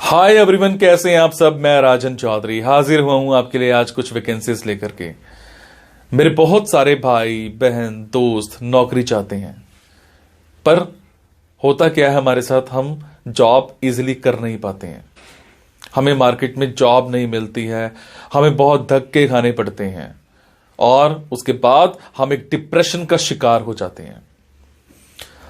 Hi everyone, कैसे हैं आप सब। मैं राजन चौधरी हाजिर हुआ हूं आपके लिए आज कुछ वैकेंसीज लेकर के। मेरे बहुत सारे भाई बहन दोस्त नौकरी चाहते हैं, पर होता क्या है हमारे साथ, हम जॉब इजीली कर नहीं पाते हैं। हमें मार्केट में जॉब नहीं मिलती है, हमें बहुत धक्के खाने पड़ते हैं और उसके बाद हम एक डिप्रेशन का शिकार हो जाते हैं।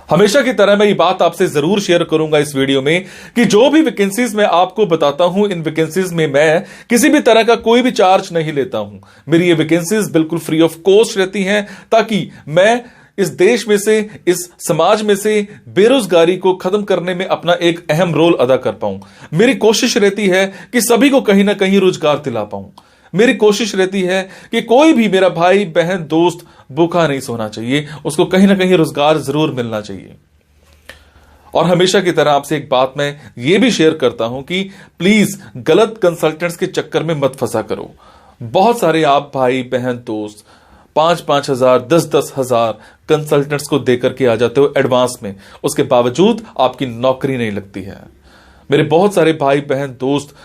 हमेशा की तरह मैं ये बात आपसे जरूर शेयर करूंगा इस वीडियो में कि जो भी वैकेंसीज मैं आपको बताता हूं, इन वैकेंसीज में मैं किसी भी तरह का कोई भी चार्ज नहीं लेता हूं। मेरी ये वैकेंसीज बिल्कुल फ्री ऑफ कॉस्ट रहती हैं, ताकि मैं इस देश में से, इस समाज में से बेरोजगारी को खत्म करने में अपना एक अहम रोल अदा कर पाऊं। मेरी कोशिश रहती है कि सभी को कहीं ना कहीं रोजगार दिला पाऊं। मेरी कोशिश रहती है कि कोई भी मेरा भाई बहन दोस्त भूखा नहीं सोना चाहिए, उसको कहीं ना कहीं रोजगार जरूर मिलना चाहिए। और हमेशा की तरह आपसे एक बात मैं ये भी शेयर करता हूं कि प्लीज गलत कंसल्टेंट्स के चक्कर में मत फंसा करो। बहुत सारे आप भाई बहन दोस्त 5-5 हजार 10-10 हजार कंसल्टेंट्स को देकर के आ जाते हो एडवांस में, उसके बावजूद आपकी नौकरी नहीं लगती है। मेरे बहुत सारे भाई बहन दोस्त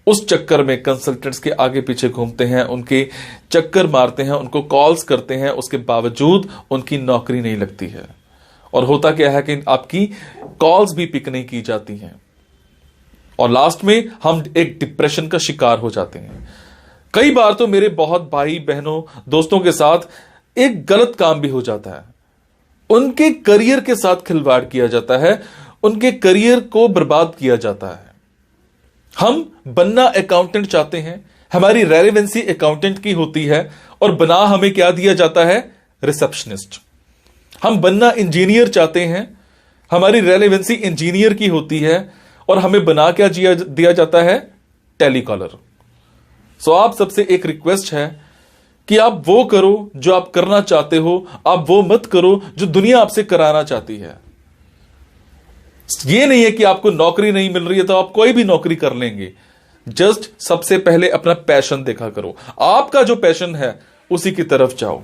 उस चक्कर में कंसल्टेंट्स के आगे पीछे घूमते हैं, उनके चक्कर मारते हैं, उनको कॉल्स करते हैं, उसके बावजूद उनकी नौकरी नहीं लगती है। और होता क्या है कि आपकी कॉल्स भी पिक नहीं की जाती हैं और लास्ट में हम एक डिप्रेशन का शिकार हो जाते हैं। कई बार तो मेरे बहुत भाई बहनों दोस्तों के साथ एक गलत काम भी हो जाता है, उनके करियर के साथ खिलवाड़ किया जाता है, उनके करियर को बर्बाद किया जाता है। हम बनना अकाउंटेंट चाहते हैं, हमारी रेलेवेंसी अकाउंटेंट की होती है और बना हमें क्या दिया जाता है, रिसेप्शनिस्ट। हम बनना इंजीनियर चाहते हैं, हमारी रेलेवेंसी इंजीनियर की होती है और हमें बना क्या दिया जाता है, टेलीकॉलर। सो आप सबसे एक रिक्वेस्ट है कि आप वो करो जो आप करना चाहते हो, आप वो मत करो जो दुनिया आपसे कराना चाहती है। ये नहीं है कि आपको नौकरी नहीं मिल रही है तो आप कोई भी नौकरी कर लेंगे। जस्ट सबसे पहले अपना पैशन देखा करो, आपका जो पैशन है उसी की तरफ जाओ।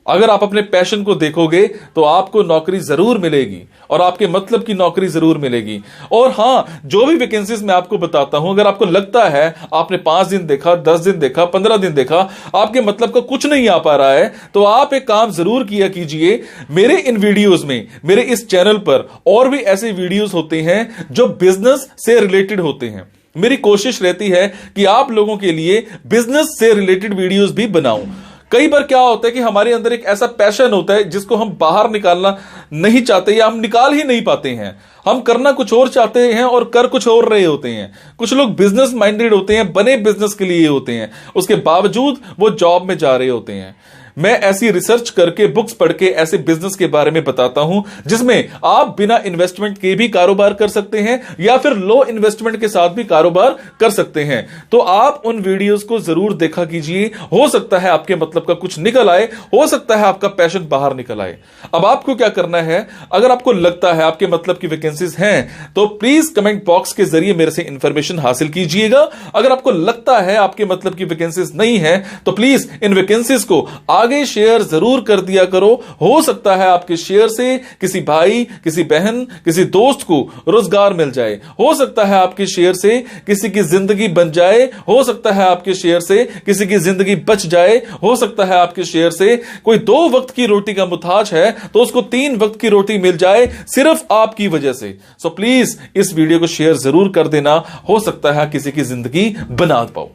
अगर आप अपने पैशन को देखोगे तो आपको नौकरी जरूर मिलेगी और आपके मतलब की नौकरी जरूर मिलेगी। और हां, जो भी वैकेंसीज मैं आपको बताता हूं, अगर आपको लगता है आपने 5 दिन देखा, 10 दिन देखा, 15 दिन देखा, आपके मतलब का कुछ नहीं आ पा रहा है, तो आप एक काम जरूर किया कीजिए। मेरे इन वीडियोस में, मेरे इस चैनल पर और भी ऐसे वीडियोस होते हैं जो बिजनेस से रिलेटेड होते हैं। मेरी कोशिश रहती है कि आप लोगों के लिए बिजनेस से रिलेटेड वीडियोस भी बनाऊं। कई बार क्या होता है कि हमारे अंदर एक ऐसा पैशन होता है जिसको हम बाहर निकालना नहीं चाहते या हम निकाल ही नहीं पाते हैं। हम करना कुछ और चाहते हैं और कर कुछ और रहे होते हैं। कुछ लोग बिजनेस माइंडेड होते हैं, बने बिजनेस के लिए होते हैं, उसके बावजूद वो जॉब में जा रहे होते हैं। मैं ऐसी रिसर्च करके, बुक्स पढ़ के ऐसे बिजनेस के बारे में बताता हूं जिसमें आप बिना इन्वेस्टमेंट के भी कारोबार कर सकते हैं या फिर लो इन्वेस्टमेंट के साथ भी कारोबार कर सकते हैं। तो आप उन वीडियोस को जरूर देखा कीजिए, हो सकता है आपके मतलब का कुछ निकल आए, हो सकता है आपका पैशन बाहर निकल आए। अब आपको क्या करना है, अगर आपको लगता है आपके मतलब की वैकेंसीज हैं तो प्लीज कमेंट बॉक्स के जरिए मेरे से इंफॉर्मेशन हासिल कीजिएगा। अगर आपको लगता है आपके मतलब की वैकेंसीज नहीं है तो प्लीज इन वैकेंसीज को आगे शेयर जरूर कर दिया करो। हो सकता है आपके शेयर से किसी भाई, किसी बहन, किसी दोस्त को रोजगार मिल जाए। हो सकता है आपके शेयर से किसी की जिंदगी बन जाए। हो सकता है आपके शेयर से किसी की जिंदगी बच जाए। हो सकता है आपके शेयर से कोई 2 वक्त की रोटी का मुताज है तो उसको 3 वक्त की रोटी मिल जाए, सिर्फ आपकी वजह से। सो प्लीज इस वीडियो को शेयर जरूर कर देना। हो सकता है किसी की जिंदगी बना पाओ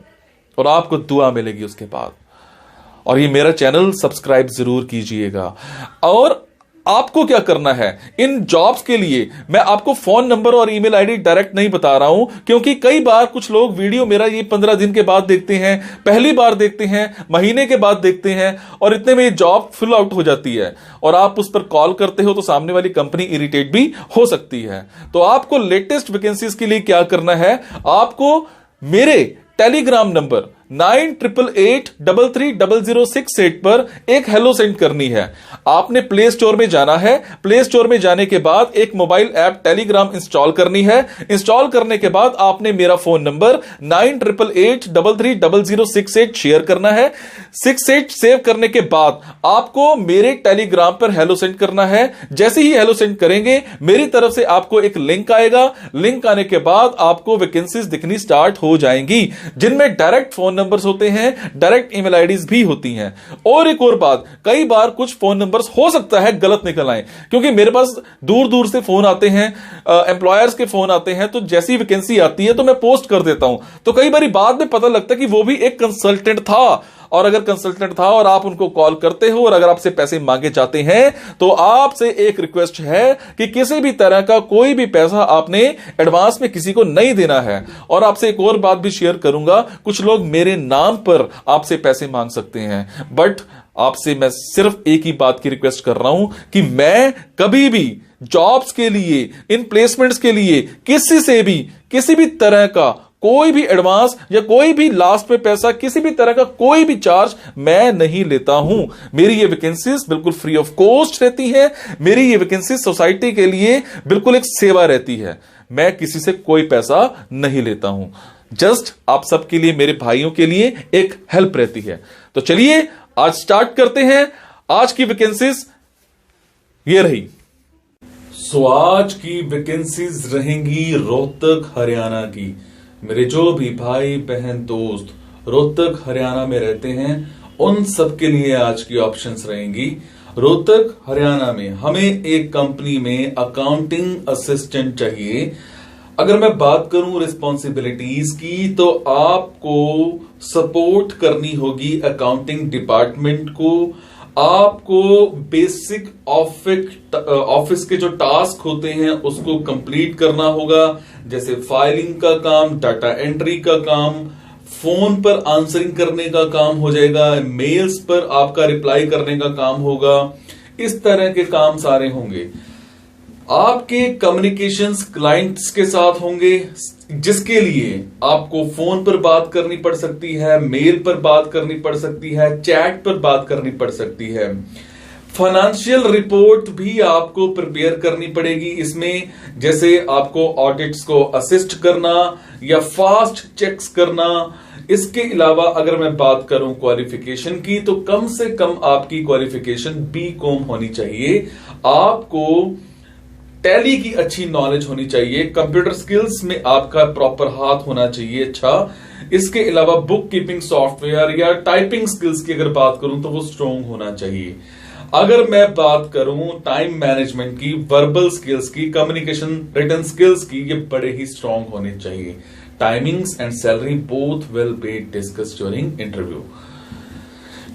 और आपको दुआ मिलेगी उसके बाद। और ये मेरा चैनल सब्सक्राइब जरूर कीजिएगा। और आपको क्या करना है, इन जॉब्स के लिए मैं आपको फोन नंबर और ईमेल आईडी डायरेक्ट नहीं बता रहा हूं, क्योंकि कई बार कुछ लोग वीडियो मेरा ये 15 दिन के बाद देखते हैं, पहली बार देखते हैं, महीने के बाद देखते हैं और इतने में ये जॉब फिल आउट हो जाती है और आप उस पर कॉल करते हो तो सामने वाली कंपनी इरिटेट भी हो सकती है। तो आपको लेटेस्ट वैकेंसीज के लिए क्या करना है, आपको मेरे टेलीग्राम नंबर 9888330068 पर एक हेलो सेंड करनी है। आपने प्ले स्टोर में जाना है, प्ले स्टोर में जाने के बाद एक मोबाइल ऐप टेलीग्राम इंस्टॉल करनी है। इंस्टॉल करने के बाद आपने मेरा फोन नंबर 9888330068 शेयर करना है। 68 सेव करने के बाद आपको मेरे टेलीग्राम पर हेलो सेंड करना है। जैसे ही हेलो सेंड करेंगे मेरी तरफ से आपको एक लिंक आएगा। लिंक आने के बाद आपको वैकेंसीज दिखनी स्टार्ट हो जाएंगी, जिनमें डायरेक्ट फोन नंबर्स होते हैं, डायरेक्ट ईमेल आईडीज भी होती हैं। और एक और बात, कई बार कुछ फोन नंबर्स हो सकता है गलत निकल आए, क्योंकि मेरे पास दूर दूर से फोन आते हैं, एम्प्लॉयर्स के फोन आते हैं, तो जैसी वैकेंसी आती है तो मैं पोस्ट कर देता हूं। तो कई बार बाद में पता लगता है कि वो भी एक कंसल्टेंट था, और अगर कंसल्टेंट था और आप उनको कॉल करते हो और अगर आपसे पैसे मांगे जाते हैं, तो आपसे एक रिक्वेस्ट है कि किसी भी तरह का कोई भी पैसा आपने एडवांस में किसी को नहीं देना है। और आपसे एक और बात भी शेयर करूंगा, कुछ लोग मेरे नाम पर आपसे पैसे मांग सकते हैं, बट आपसे मैं सिर्फ एक ही बात की रिक्वेस्ट कर रहा हूं कि मैं कभी भी जॉब्स के लिए, इन प्लेसमेंट्स के लिए किसी से भी किसी भी तरह का कोई भी एडवांस या कोई भी लास्ट में पैसा, किसी भी तरह का कोई भी चार्ज मैं नहीं लेता हूं। मेरी ये वैकेंसीज बिल्कुल फ्री ऑफ कॉस्ट रहती है। मेरी ये वैकेंसीज सोसाइटी के लिए बिल्कुल एक सेवा रहती है। मैं किसी से कोई पैसा नहीं लेता हूं, जस्ट आप सबके लिए, मेरे भाइयों के लिए एक हेल्प रहती है। तो चलिए आज स्टार्ट करते हैं। आज की वैकेंसीज ये रही। आज की वैकेंसीज रहेंगी रोहतक हरियाणा की। मेरे जो भी भाई बहन दोस्त रोहतक हरियाणा में रहते हैं, उन सबके लिए आज की ऑप्शंस रहेंगी। रोहतक हरियाणा में हमें एक कंपनी में अकाउंटिंग असिस्टेंट चाहिए। अगर मैं बात करूं रिस्पॉन्सिबिलिटीज की, तो आपको सपोर्ट करनी होगी अकाउंटिंग डिपार्टमेंट को। आपको बेसिक ऑफिस के जो टास्क होते हैं उसको कंप्लीट करना होगा, जैसे फाइलिंग का काम, डाटा एंट्री का काम, फोन पर आंसरिंग करने का काम हो जाएगा, मेल्स पर आपका रिप्लाई करने का काम होगा। इस तरह के काम सारे होंगे। आपके कम्युनिकेशंस क्लाइंट्स के साथ होंगे, जिसके लिए आपको फोन पर बात करनी पड़ सकती है, मेल पर बात करनी पड़ सकती है, चैट पर बात करनी पड़ सकती है। फाइनेंशियल रिपोर्ट भी आपको प्रिपेयर करनी पड़ेगी इसमें, जैसे आपको ऑडिट्स को असिस्ट करना या फास्ट चेक्स करना। इसके अलावा अगर मैं बात करूं क्वालिफिकेशन की, तो कम से कम आपकी क्वालिफिकेशन बीकॉम होनी चाहिए। आपको टैली की अच्छी नॉलेज होनी चाहिए, कंप्यूटर स्किल्स में आपका प्रॉपर हाथ होना चाहिए अच्छा। इसके अलावा बुक कीपिंग सॉफ्टवेयर या टाइपिंग स्किल्स की अगर बात करूं तो वो स्ट्रांग होना चाहिए। अगर मैं बात करूं टाइम मैनेजमेंट की, वर्बल स्किल्स की, कम्युनिकेशन रिटन स्किल्स की, ये बड़े ही स्ट्रांग होने चाहिए। Timings and salary both will be discussed during interview.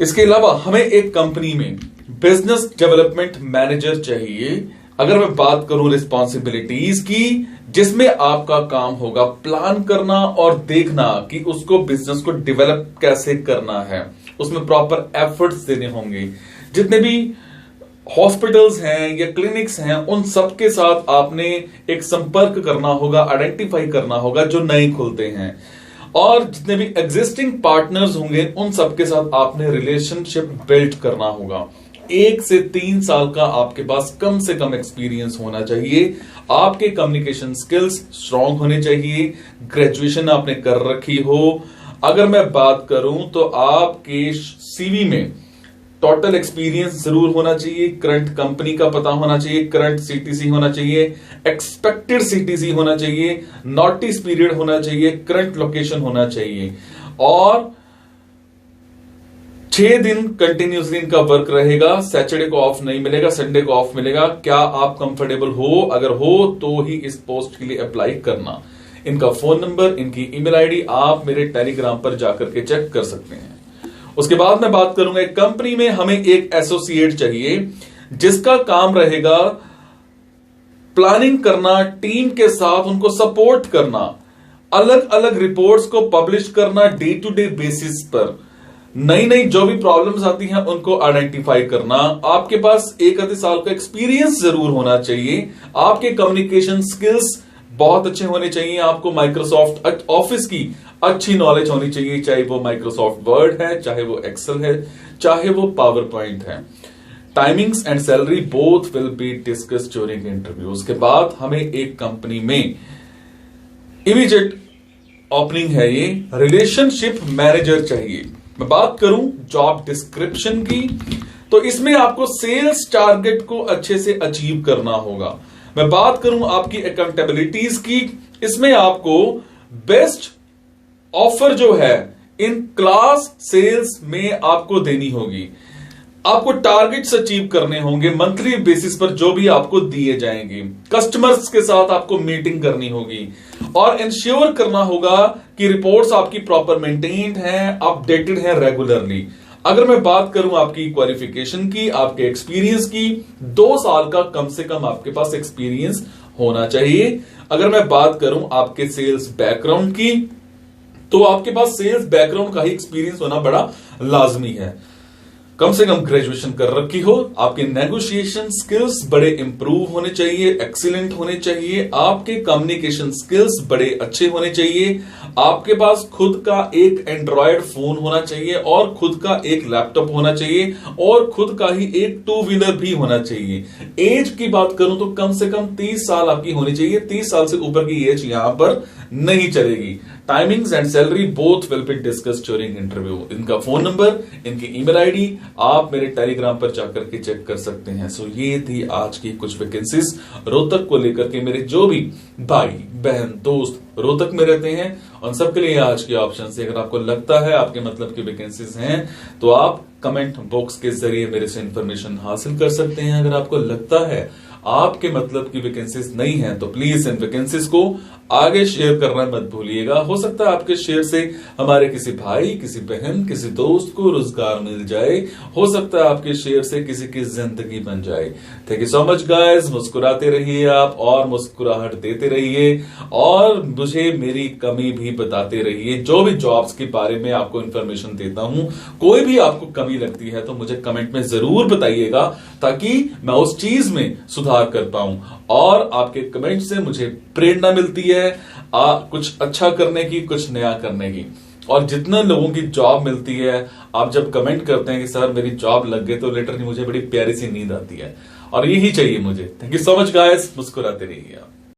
इसके अलावा हमें एक कंपनी में बिजनेस डेवलपमेंट मैनेजर चाहिए। अगर मैं बात करूं रिस्पॉन्सिबिलिटीज की, जिसमें आपका काम होगा प्लान करना और देखना कि उसको बिजनेस को डेवलप कैसे करना है, उसमें प्रॉपर एफर्ट्स देने होंगे। जितने भी हॉस्पिटल्स हैं या क्लिनिक्स हैं, उन सबके साथ आपने एक संपर्क करना होगा, आइडेंटिफाई करना होगा जो नए खुलते हैं। और जितने भी एग्जिस्टिंग पार्टनर्स होंगे उन सबके साथ आपने रिलेशनशिप बिल्ड करना होगा। 1 से 3 साल का आपके पास कम से कम एक्सपीरियंस होना चाहिए। आपके कम्युनिकेशन स्किल्स स्ट्रांग होने चाहिए। ग्रेजुएशन आपने कर रखी हो। अगर मैं बात करूं तो आपके सीवी में टोटल एक्सपीरियंस जरूर होना चाहिए, करंट कंपनी का पता होना चाहिए, करंट सीटीसी होना चाहिए, एक्सपेक्टेड सीटीसी होना चाहिए, नोटिस पीरियड होना चाहिए, करंट लोकेशन होना चाहिए, और 6 दिन कंटिन्यूसली इनका वर्क रहेगा। सैटरडे को ऑफ नहीं मिलेगा, संडे को ऑफ मिलेगा। क्या आप कंफर्टेबल हो? अगर हो तो ही इस पोस्ट के लिए अप्लाई करना। इनका फोन नंबर, इनकी ईमेल आईडी आप मेरे टेलीग्राम पर जाकर के चेक कर सकते हैं। उसके बाद मैं बात करूंगा, एक कंपनी में हमें एक एसोसिएट चाहिए जिसका काम रहेगा प्लानिंग करना, टीम के साथ उनको सपोर्ट करना, अलग अलग रिपोर्ट्स को पब्लिश करना डे टू डे बेसिस पर, नई नई जो भी प्रॉब्लम्स आती हैं उनको आइडेंटिफाई करना। आपके पास 1 आधे साल का एक्सपीरियंस जरूर होना चाहिए। आपके कम्युनिकेशन स्किल्स बहुत अच्छे होने चाहिए, आपको माइक्रोसॉफ्ट ऑफिस की अच्छी नॉलेज होनी चाहिए, चाहे वो माइक्रोसॉफ्ट वर्ड है, चाहे वो एक्सेल है, चाहे वो पावर पॉइंट है। Timings and salary both will be discussed during interview. उसके बाद हमें एक कंपनी में इमीडिएट ओपनिंग है, ये रिलेशनशिप मैनेजर चाहिए। मैं बात करूं जॉब डिस्क्रिप्शन की, तो इसमें आपको सेल्स टारगेट को अच्छे से अचीव करना होगा। मैं बात करूं आपकी अकाउंटेबिलिटीज की, इसमें आपको बेस्ट ऑफर जो है इन क्लास सेल्स में आपको देनी होगी। आपको टारगेट्स अचीव करने होंगे मंथली बेसिस पर जो भी आपको दिए जाएंगे। कस्टमर्स के साथ आपको मीटिंग करनी होगी और इंश्योर करना होगा कि रिपोर्ट्स आपकी प्रॉपर मेंटेन्ड हैं, अपडेटेड हैं रेगुलरली। अगर मैं बात करूं आपकी क्वालिफिकेशन की, आपके एक्सपीरियंस की, 2 साल का कम से कम आपके पास एक्सपीरियंस होना चाहिए। अगर मैं बात करूं आपके सेल्स बैकग्राउंड की, तो आपके पास सेल्स बैकग्राउंड का ही एक्सपीरियंस होना बड़ा लाजमी है। कम से कम ग्रेजुएशन कर रखी हो, आपके नेगोशिएशन स्किल्स बड़े इंप्रूव होने चाहिए, एक्सीलेंट होने चाहिए, आपके कम्युनिकेशन स्किल्स बड़े अच्छे होने चाहिए, आपके पास खुद का एक एंड्रॉयड फोन होना चाहिए और खुद का एक लैपटॉप होना चाहिए और खुद का ही एक 2 व्हीलर भी होना चाहिए। एज की बात करूं तो कम से कम 30 साल आपकी होनी चाहिए, 30 साल से ऊपर की एज यहां पर नहीं चलेगी। Timings and salary both will be discussed during interview. इनका फोन नंबर, इनकी ईमेल आईडी आप मेरे टेलीग्राम पर जाकर के चेक कर सकते हैं। सो ये थी आज की कुछ वैकेंसीज रोहतक को लेकर के। मेरे जो भी भाई बहन दोस्त रोहतक में रहते हैं उन सबके लिए आज के ऑप्शन से, अगर आपको लगता है आपके मतलब की वैकेंसीज हैं तो आप कमेंट बॉक्स के जरिए मेरे से इंफॉर्मेशन हासिल कर सकते हैं। अगर आपको लगता है आपके मतलब की वैकेंसीज नहीं है तो प्लीज इन वैकेंसीज को आगे शेयर करना मत भूलिएगा। हो सकता है आपके शेयर से हमारे किसी भाई, किसी बहन, किसी दोस्त को रोजगार मिल जाए, हो सकता है आपके शेयर से किसी की जिंदगी बन जाए। Thank you so much guys. मुस्कुराते रहिए आप और मुस्कुराहट देते रहिए और मुझे मेरी कमी भी बताते रहिए। जो भी जॉब्स के बारे में आपको इंफॉर्मेशन देता हूं, कोई भी आपको कमी लगती है तो मुझे कमेंट में जरूर बताइएगा ताकि मैं उस चीज में सुधार कर पाऊं। और आपके कमेंट से मुझे प्रेरणा मिलती है कुछ अच्छा करने की, कुछ नया करने की। और जितना लोगों की जॉब मिलती है, आप जब कमेंट करते हैं कि सर मेरी जॉब लग गई, तो लिटरली मुझे बड़ी प्यारी सी नींद आती है और यही चाहिए मुझे। Thank you so much guys. मुस्कुराते रहिए आप।